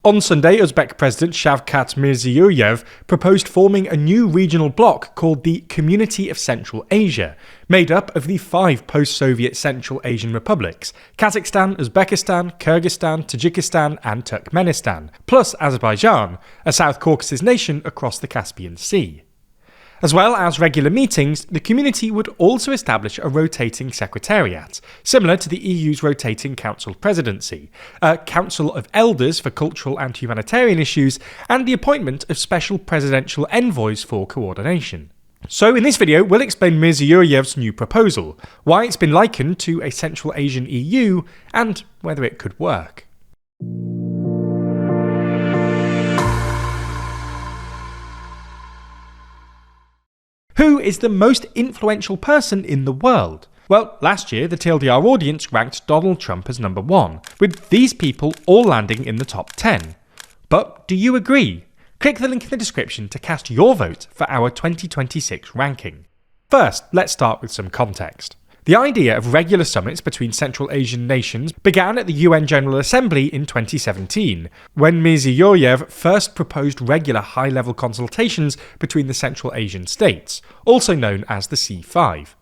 On Sunday, Uzbek President Shavkat Mirziyoyev proposed forming a new regional bloc called the Community of Central Asia, made up of the 5 post-Soviet Central Asian republics: Kazakhstan, Uzbekistan, Kyrgyzstan, Tajikistan and Turkmenistan, plus Azerbaijan, a South Caucasus nation across the Caspian Sea. As well as regular meetings, the community would also establish a rotating secretariat, similar to the EU's rotating council presidency, a council of elders for cultural and humanitarian issues, and the appointment of special presidential envoys for coordination. So in this video, we'll explain Mirziyoyev's new proposal, why it's been likened to a Central Asian EU, and whether it could work. Who is the most influential person in the world? Well, last year the TLDR audience ranked Donald Trump as number 1, with these people all landing in the top 10. But do you agree? Click the link in the description to cast your vote for our 2026 ranking. First, let's start with some context. The idea of regular summits between Central Asian nations began at the UN General Assembly in 2017, when Mirziyoyev first proposed regular high-level consultations between the Central Asian states, also known as the C5.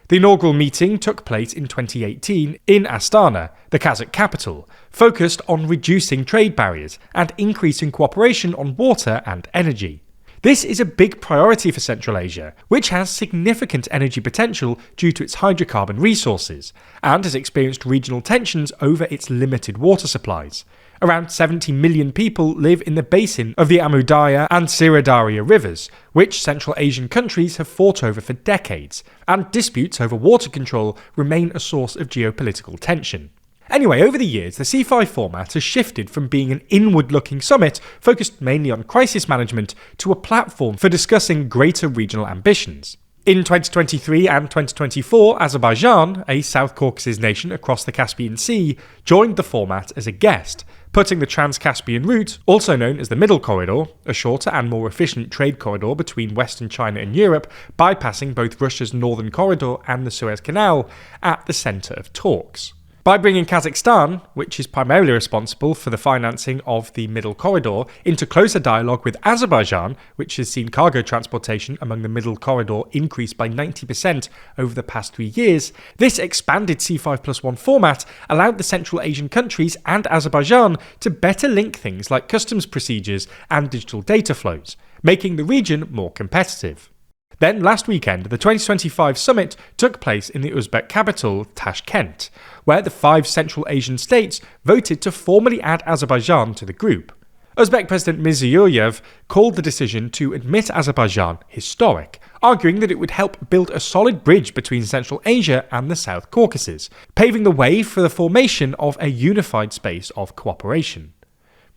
The inaugural meeting took place in 2018 in Astana, the Kazakh capital, focused on reducing trade barriers and increasing cooperation on water and energy. This is a big priority for Central Asia, which has significant energy potential due to its hydrocarbon resources, and has experienced regional tensions over its limited water supplies. Around 70 million people live in the basin of the Amu Darya and Syra-Darya rivers, which Central Asian countries have fought over for decades, and disputes over water control remain a source of geopolitical tension. Anyway, over the years, the C5 format has shifted from being an inward-looking summit focused mainly on crisis management to a platform for discussing greater regional ambitions. In 2023 and 2024, Azerbaijan, a South Caucasus nation across the Caspian Sea, joined the format as a guest, putting the Trans-Caspian route, also known as the Middle Corridor, a shorter and more efficient trade corridor between Western China and Europe, bypassing both Russia's Northern Corridor and the Suez Canal, at the centre of talks. By bringing Kazakhstan, which is primarily responsible for the financing of the Middle Corridor, into closer dialogue with Azerbaijan, which has seen cargo transportation among the Middle Corridor increase by 90% over the past 3 years, this expanded C5+1 format allowed the Central Asian countries and Azerbaijan to better link things like customs procedures and digital data flows, making the region more competitive. Then, last weekend, the 2025 summit took place in the Uzbek capital, Tashkent, where the 5 Central Asian states voted to formally add Azerbaijan to the group. Uzbek President Mirziyoyev called the decision to admit Azerbaijan historic, arguing that it would help build a solid bridge between Central Asia and the South Caucasus, paving the way for the formation of a unified space of cooperation.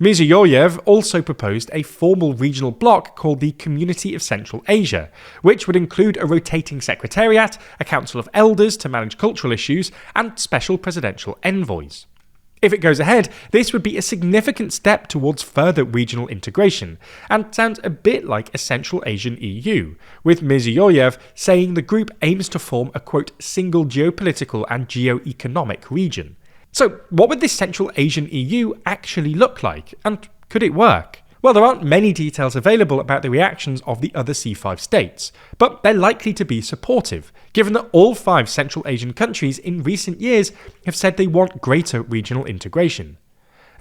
Mirziyoyev also proposed a formal regional bloc called the Community of Central Asia, which would include a rotating secretariat, a council of elders to manage cultural issues, and special presidential envoys. If it goes ahead, this would be a significant step towards further regional integration, and sounds a bit like a Central Asian EU, with Mirziyoyev saying the group aims to form a quote, single geopolitical and geo-economic region. So, what would this Central Asian EU actually look like, and could it work? Well, there aren't many details available about the reactions of the other C5 states, but they're likely to be supportive, given that all 5 Central Asian countries in recent years have said they want greater regional integration.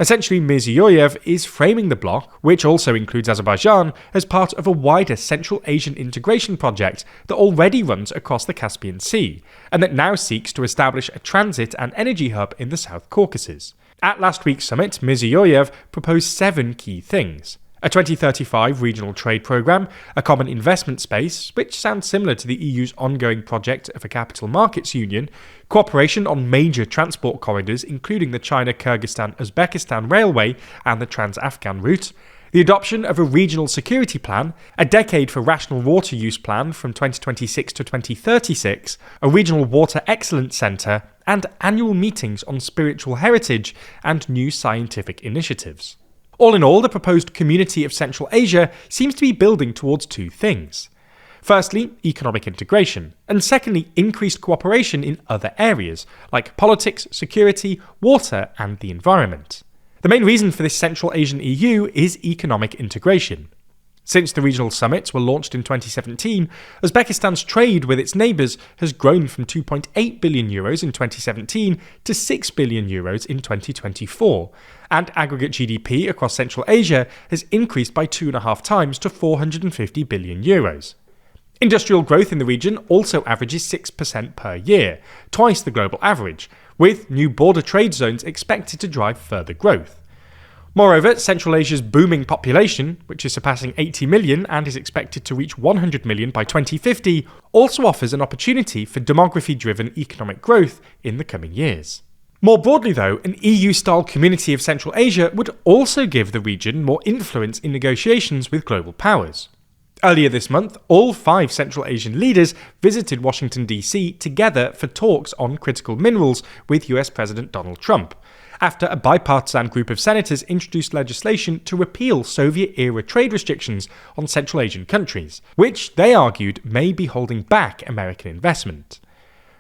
Essentially, Mirziyoyev is framing the bloc, which also includes Azerbaijan, as part of a wider Central Asian integration project that already runs across the Caspian Sea, and that now seeks to establish a transit and energy hub in the South Caucasus. At last week's summit, Mirziyoyev proposed 7 key things: a 2035 regional trade programme, a common investment space, which sounds similar to the EU's ongoing project of a capital markets union, cooperation on major transport corridors including the China-Kyrgyzstan-Uzbekistan railway and the Trans-Afghan route, the adoption of a regional security plan, a decade for rational water use plan from 2026 to 2036, a regional water excellence centre, and annual meetings on spiritual heritage and new scientific initiatives. All in all, the proposed Community of Central Asia seems to be building towards 2 things. Firstly, economic integration, and secondly, increased cooperation in other areas, like politics, security, water, and the environment. The main reason for this Central Asian EU is economic integration. Since the regional summits were launched in 2017, Uzbekistan's trade with its neighbours has grown from €2.8 billion in 2017 to €6 billion in 2024, and aggregate GDP across Central Asia has increased by 2.5 times to €450 billion. Industrial growth in the region also averages 6% per year, twice the global average, with new border trade zones expected to drive further growth. Moreover, Central Asia's booming population, which is surpassing 80 million and is expected to reach 100 million by 2050, also offers an opportunity for demography-driven economic growth in the coming years. More broadly though, an EU-style community of Central Asia would also give the region more influence in negotiations with global powers. Earlier this month, all 5 Central Asian leaders visited Washington DC together for talks on critical minerals with US President Donald Trump, after a bipartisan group of senators introduced legislation to repeal Soviet-era trade restrictions on Central Asian countries, which they argued may be holding back American investment.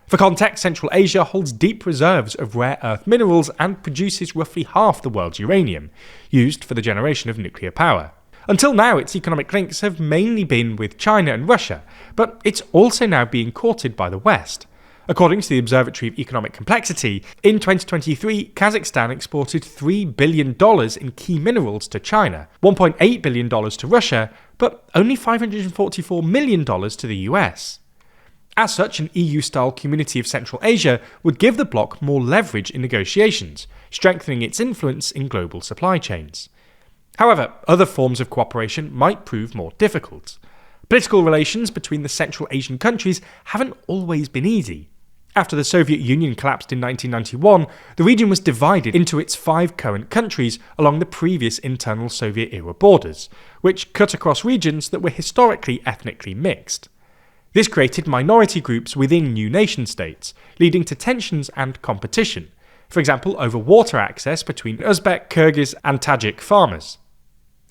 For context, Central Asia holds deep reserves of rare earth minerals and produces roughly half the world's uranium, used for the generation of nuclear power. Until now, its economic links have mainly been with China and Russia, but it's also now being courted by the West. According to the Observatory of Economic Complexity, in 2023, Kazakhstan exported $3 billion in key minerals to China, $1.8 billion to Russia, but only $544 million to the US. As such, an EU-style community of Central Asia would give the bloc more leverage in negotiations, strengthening its influence in global supply chains. However, other forms of cooperation might prove more difficult. Political relations between the Central Asian countries haven't always been easy. After the Soviet Union collapsed in 1991, the region was divided into its 5 current countries along the previous internal Soviet-era borders, which cut across regions that were historically ethnically mixed. This created minority groups within new nation-states, leading to tensions and competition, for example over water access between Uzbek, Kyrgyz and Tajik farmers.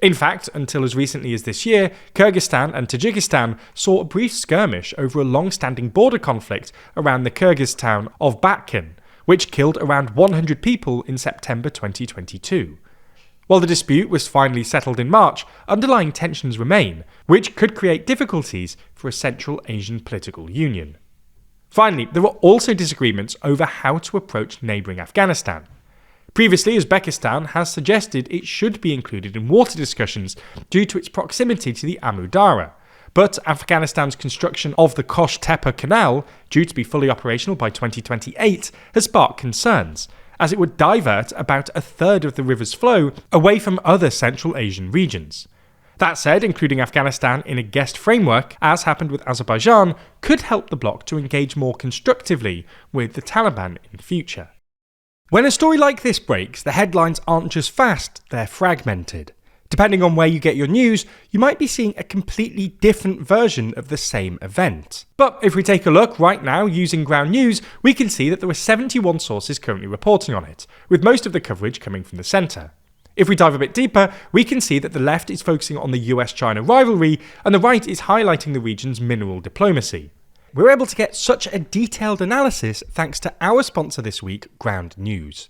In fact, until as recently as this year, Kyrgyzstan and Tajikistan saw a brief skirmish over a long-standing border conflict around the Kyrgyz town of Batken, which killed around 100 people in September 2022. While the dispute was finally settled in March, underlying tensions remain, which could create difficulties for a Central Asian political union. Finally, there were also disagreements over how to approach neighbouring Afghanistan. Previously, Uzbekistan has suggested it should be included in water discussions due to its proximity to the Amu Darya, but Afghanistan's construction of the Kosh-Tepe Canal, due to be fully operational by 2028, has sparked concerns, as it would divert about a third of the river's flow away from other Central Asian regions. That said, including Afghanistan in a guest framework, as happened with Azerbaijan, could help the bloc to engage more constructively with the Taliban in future. When a story like this breaks, the headlines aren't just fast, they're fragmented. Depending on where you get your news, you might be seeing a completely different version of the same event. But if we take a look right now using Ground News, we can see that there are 71 sources currently reporting on it, with most of the coverage coming from the centre. If we dive a bit deeper, we can see that the left is focusing on the US-China rivalry, and the right is highlighting the region's mineral diplomacy. We're able to get such a detailed analysis thanks to our sponsor this week, Ground News.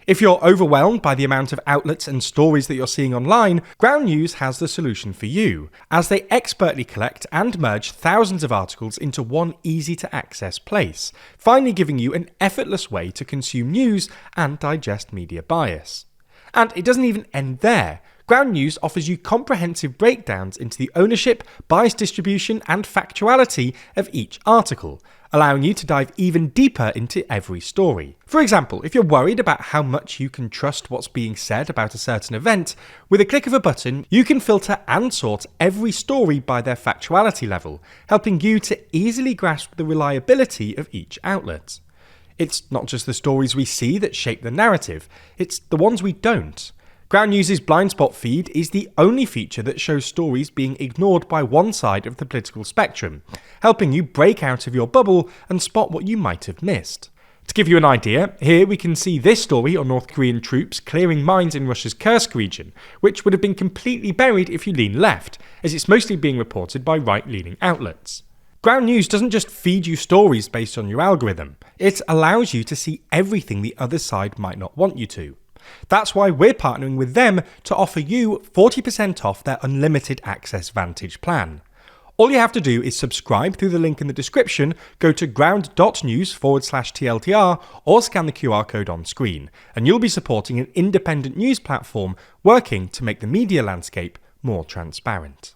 If you're overwhelmed by the amount of outlets and stories that you're seeing online, Ground News has the solution for you, as they expertly collect and merge thousands of articles into one easy-to-access place, finally giving you an effortless way to consume news and digest media bias. And it doesn't even end there. Ground News offers you comprehensive breakdowns into the ownership, bias distribution and factuality of each article, allowing you to dive even deeper into every story. For example, if you're worried about how much you can trust what's being said about a certain event, with a click of a button, you can filter and sort every story by their factuality level, helping you to easily grasp the reliability of each outlet. It's not just the stories we see that shape the narrative, it's the ones we don't. Ground News' blind spot feed is the only feature that shows stories being ignored by one side of the political spectrum, helping you break out of your bubble and spot what you might have missed. To give you an idea, here we can see this story on North Korean troops clearing mines in Russia's Kursk region, which would have been completely buried if you lean left, as it's mostly being reported by right-leaning outlets. Ground News doesn't just feed you stories based on your algorithm, it allows you to see everything the other side might not want you to. That's why we're partnering with them to offer you 40% off their unlimited access Vantage plan. All you have to do is subscribe through the link in the description, go to ground.news/TLDR or scan the QR code on screen, and you'll be supporting an independent news platform working to make the media landscape more transparent.